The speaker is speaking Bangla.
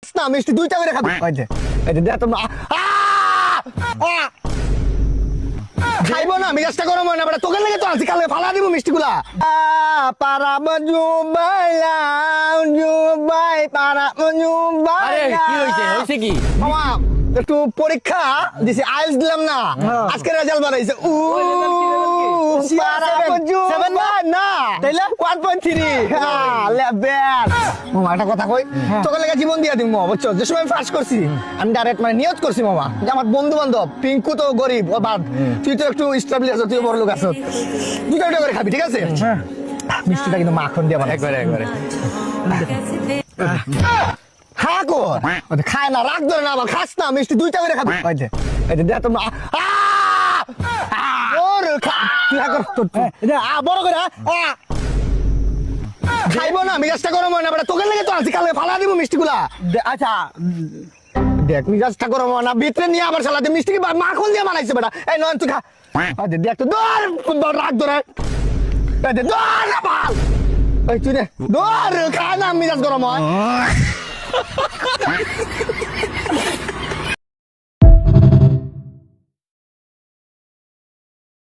না মিষ্টি দুইটা করে খাবি দে তোমরা খাইবো না মিজাজটা গরম হয় না বেটা তোকে লেগে তো আনছি কালকে ফালা দিব মিষ্টিগুলা পারাম জুবাই পারাম জুবাই কি হইছে কি মামা একটু পরীক্ষা দিছি আইএলস দিলাম না আজকে রেজাল্ট বানাইছে না তাইলে 1.3 লেভেল মামা একটা কথা কই তোকে লেগে জীবন দিয়া দিম মামা বুঝছো যে সময় ফার্স্ট করছি আমি ডাইরেক্ট মানে নিয়ত করছি মামা যে আমার বন্ধু বান্ধব পিঙ্কু তো গরিব ও বাদ তুই তো একটু স্টেবল আছো তুই বড় লোক আছো দুটো করে খাবি ঠিক আছে মিষ্টিটা কিন্তু মাখন দিয়ে বানাই একবারে হ্যাঁ কর খায় না রাগ ধরে না আবার খাস না মিষ্টি দুইটা করে খাবি দে তোমরা বড় করে খাইবো না মিজাজটা গরম হয় না বেটা তোকে লেগে তো আনছি কালকে ফালা দিব মিষ্টিগুলা আচ্ছা দেখ মিজাজটা গরম হয় না ভিতরে নিয়ে আবার সালাতে মিষ্টি মাখন দিয়ে বানাইছে বেটা এই নয় তুই খা দেখ তো দর রাগ ধরে দর না পাল তুই দর খা না মিজাজ গরম হয়